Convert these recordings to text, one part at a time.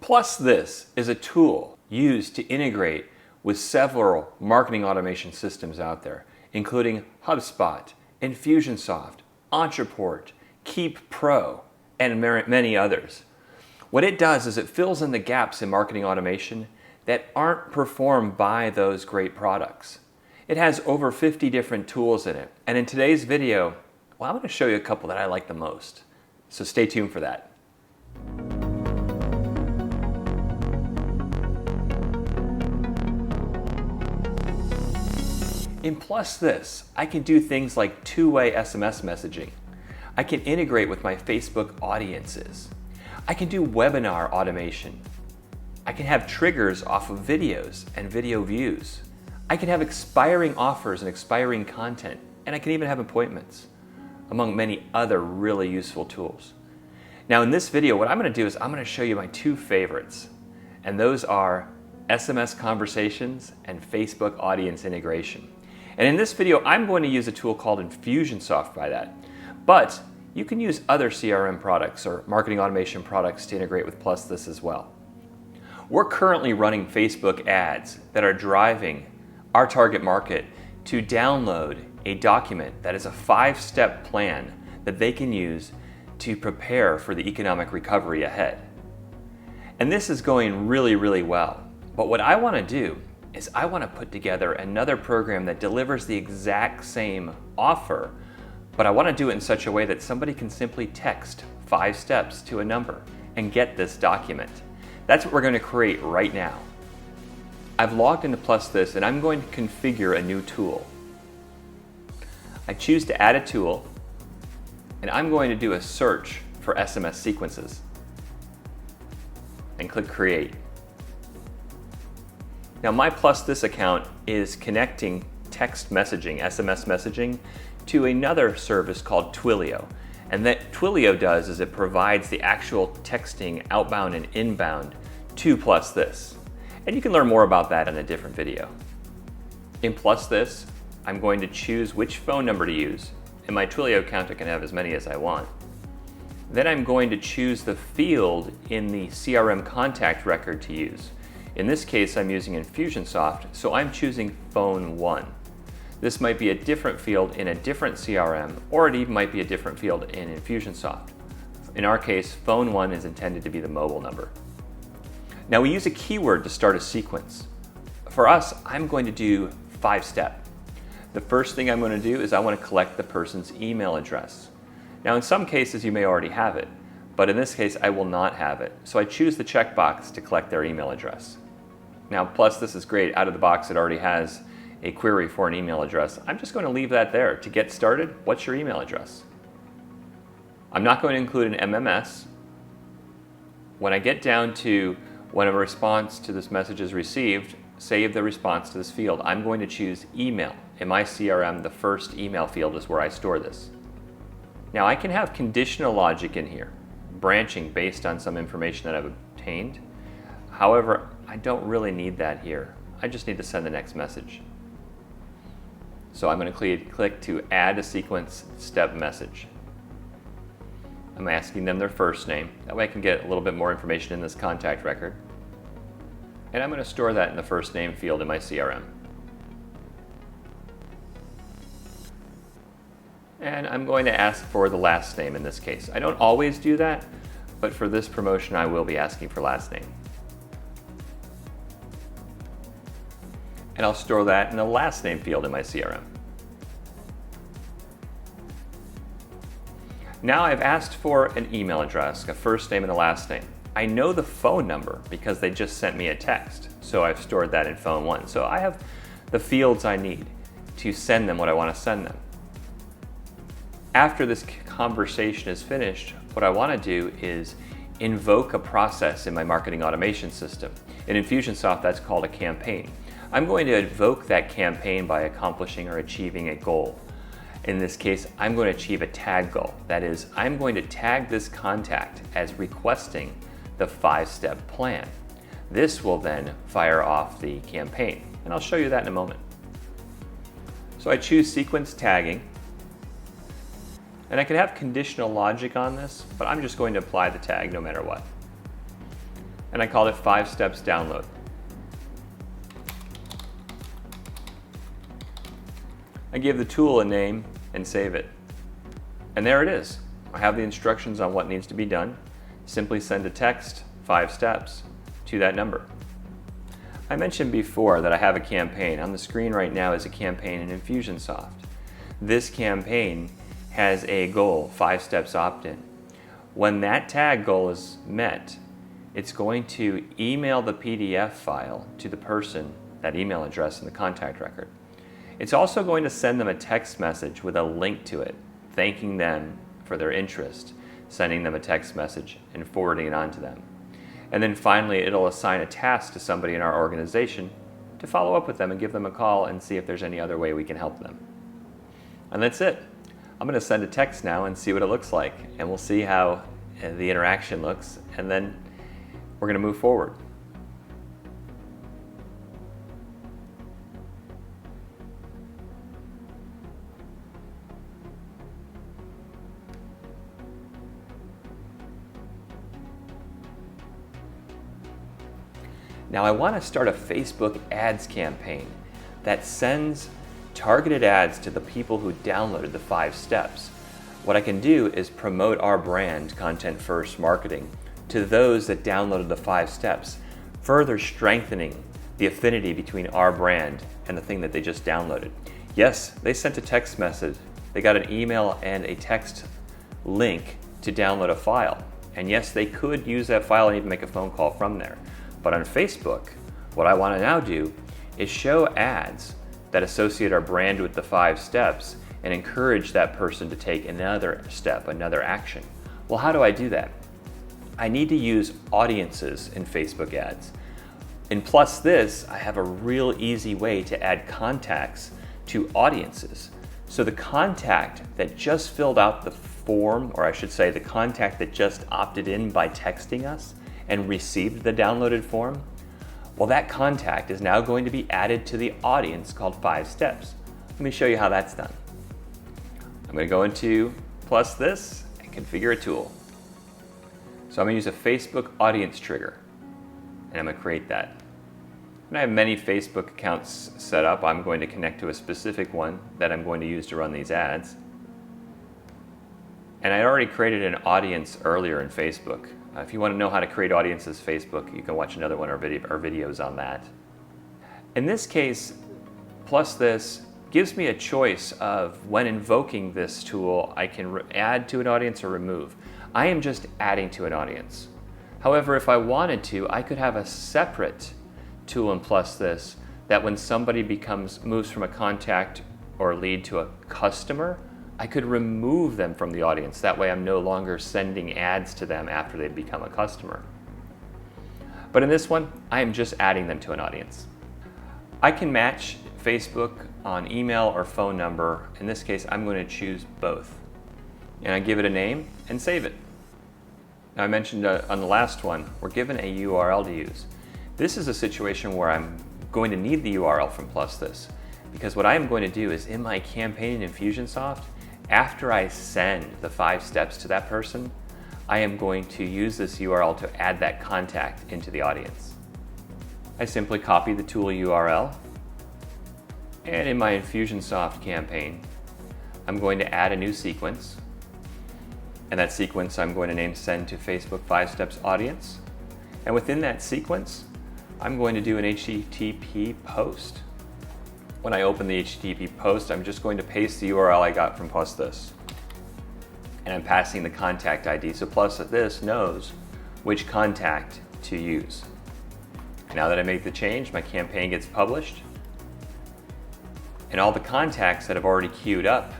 PlusThis is a tool used to integrate with several marketing automation systems out there, including HubSpot, InfusionSoft, Entreport, Keep Pro, and many others. What it does is it fills in the gaps in marketing automation that aren't performed by those great products. It has over 50 different tools in it, and in today's video, well, I'm going to show you a couple that I like the most. So stay tuned for that. In PlusThis, I can do things like two-way SMS messaging. I can integrate with my Facebook audiences. I can do webinar automation. I can have triggers off of videos and video views. I can have expiring offers and expiring content, and I can even have appointments, among many other really useful tools. Now in this video, what I'm going to do is I'm going to show you my two favorites, and those are SMS conversations and Facebook audience integration. And in this video, I'm going to use a tool called InfusionSoft by that. But you can use other CRM products or marketing automation products to integrate with PlusThis as well. We're currently running Facebook ads that are driving our target market to download a document that is a 5-step plan that they can use to prepare for the economic recovery ahead. And this is going really, really well. But what I want to do is I want to put together another program that delivers the exact same offer, but I want to do it in such a way that somebody can simply text 5 steps to a number and get this document. That's what we're going to create right now. I've logged into PlusThis and I'm going to configure a new tool. I choose to add a tool and I'm going to do a search for SMS sequences and click Create. Now my PlusThis account is connecting text messaging, SMS messaging, to another service called Twilio. And that Twilio does is it provides the actual texting outbound and inbound to PlusThis. And you can learn more about that in a different video. In PlusThis, I'm going to choose which phone number to use. In my Twilio account, I can have as many as I want. Then I'm going to choose the field in the CRM contact record to use. In this case, I'm using InfusionSoft, so I'm choosing phone 1. This might be a different field in a different CRM, or it even might be a different field in InfusionSoft. In our case, phone 1 is intended to be the mobile number. Now we use a keyword to start a sequence. For us, I'm going to do 5-step. The first thing I'm going to do is I want to collect the person's email address. Now in some cases you may already have it, but in this case I will not have it. So I choose the checkbox to collect their email address. Now PlusThis is great. Out of the box it already has a query for an email address. I'm just going to leave that there. To get started, what's your email address? I'm not going to include an MMS. When I get down to when a response to this message is received, save the response to this field. I'm going to choose email. In my CRM, the first email field is where I store this. Now I can have conditional logic in here, branching based on some information that I've obtained. However, I don't really need that here. I just need to send the next message. So I'm going to click to add a sequence step message. I'm asking them their first name. That way I can get a little bit more information in this contact record. And I'm going to store that in the first name field in my CRM. And I'm going to ask for the last name in this case. I don't always do that, but for this promotion I will be asking for last name. And I'll store that in the last name field in my CRM. Now I've asked for an email address, a first name and a last name. I know the phone number because they just sent me a text, so I've stored that in phone 1. So I have the fields I need to send them what I want to send them. After this conversation is finished, what I want to do is invoke a process in my marketing automation system. In InfusionSoft, that's called a campaign. I'm going to invoke that campaign by accomplishing or achieving a goal. In this case, I'm going to achieve a tag goal. That is, I'm going to tag this contact as requesting the 5-step plan. This will then fire off the campaign, and I'll show you that in a moment. So I choose sequence tagging, and I can have conditional logic on this, but I'm just going to apply the tag no matter what. and I called it 5 steps download. I give the tool a name and save it. And there it is. I have the instructions on what needs to be done. Simply send a text, 5 steps, to that number. I mentioned before that I have a campaign. On the screen right now is a campaign in InfusionSoft. This campaign has a goal, 5 steps opt-in. When that tag goal is met, it's going to email the PDF file to the person, that email address in the contact record. It's also going to send them a text message with a link to it, thanking them for their interest, sending them a text message and forwarding it on to them. And then finally, it'll assign a task to somebody in our organization to follow up with them and give them a call and see if there's any other way we can help them. And that's it. I'm going to send a text now and see what it looks like, and we'll see how the interaction looks, and then we're going to move forward. Now I want to start a Facebook ads campaign that sends targeted ads to the people who downloaded the 5 steps. What I can do is promote our brand, Content First Marketing, to those that downloaded the 5 steps, further strengthening the affinity between our brand and the thing that they just downloaded. Yes, they sent a text message. They got an email and a text link to download a file. And yes, they could use that file and even make a phone call from there. But on Facebook, what I want to now do is show ads that associate our brand with the 5 steps and encourage that person to take another step, another action. Well, how do I do that? I need to use audiences in Facebook ads. In PlusThis, I have a real easy way to add contacts to audiences. So the contact that just filled out the form, or I should say the contact that just opted in by texting us and received the downloaded form, well, that contact is now going to be added to the audience called 5 steps. Let me show you how that's done. I'm going to go into PlusThis and configure a tool. So I'm going to use a Facebook audience trigger, and I'm going to create that. And I have many Facebook accounts set up. I'm going to connect to a specific one that I'm going to use to run these ads. And I already created an audience earlier in Facebook. If you want to know how to create audiences Facebook, you can watch another one of our videos on that. In this case, PlusThis gives me a choice of when invoking this tool, I can add to an audience or remove. I am just adding to an audience. However, if I wanted to, I could have a separate tool in PlusThis that when somebody moves from a contact or lead to a customer, I could remove them from the audience. That way I'm no longer sending ads to them after they become a customer. But in this one, I am just adding them to an audience. I can match Facebook on email or phone number. In this case, I'm going to choose both. And I give it a name and save it. Now I mentioned on the last one, we're given a URL to use. This is a situation where I'm going to need the URL from PlusThis, because what I am going to do is in my campaign in InfusionSoft, after I send the 5 steps to that person, I am going to use this URL to add that contact into the audience. I simply copy the tool URL, and in my InfusionSoft campaign, I'm going to add a new sequence, and that sequence I'm going to name Send to Facebook 5 Steps Audience. And within that sequence, I'm going to do an HTTP post. When I open the HTTP post, I'm just going to paste the URL I got from PlusThis. And I'm passing the contact ID, so PlusThis knows which contact to use. Now that I make the change, my campaign gets published, and all the contacts that have already queued up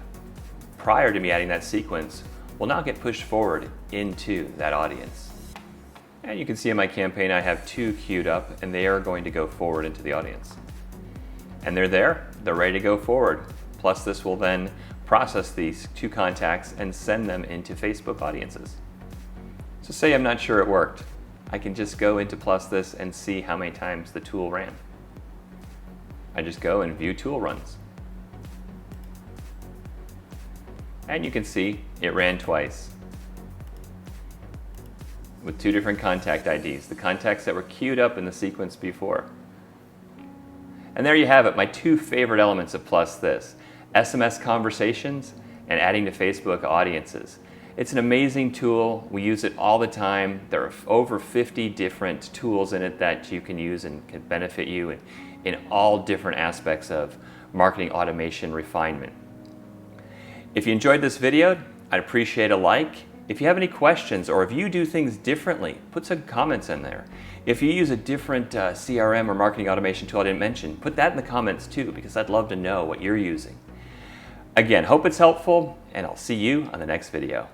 prior to me adding that sequence will now get pushed forward into that audience. And you can see in my campaign I have 2 queued up, and they are going to go forward into the audience. And they're ready to go forward. PlusThis will then process these 2 contacts and send them into Facebook audiences. So say I'm not sure it worked. I can just go into PlusThis and see how many times the tool ran. I just go and view tool runs. And you can see it ran twice. with 2 different contact IDs, the contacts that were queued up in the sequence before. And there you have it, my 2 favorite elements of PlusThis, SMS conversations and adding to Facebook audiences. It's an amazing tool. We use it all the time. There are over 50 different tools in it that you can use and can benefit you in all different aspects of marketing automation refinement. If you enjoyed this video, I'd appreciate a like. If you have any questions or if you do things differently, put some comments in there. If you use a different CRM or marketing automation tool I didn't mention, put that in the comments too, because I'd love to know what you're using. Again, hope it's helpful, and I'll see you on the next video.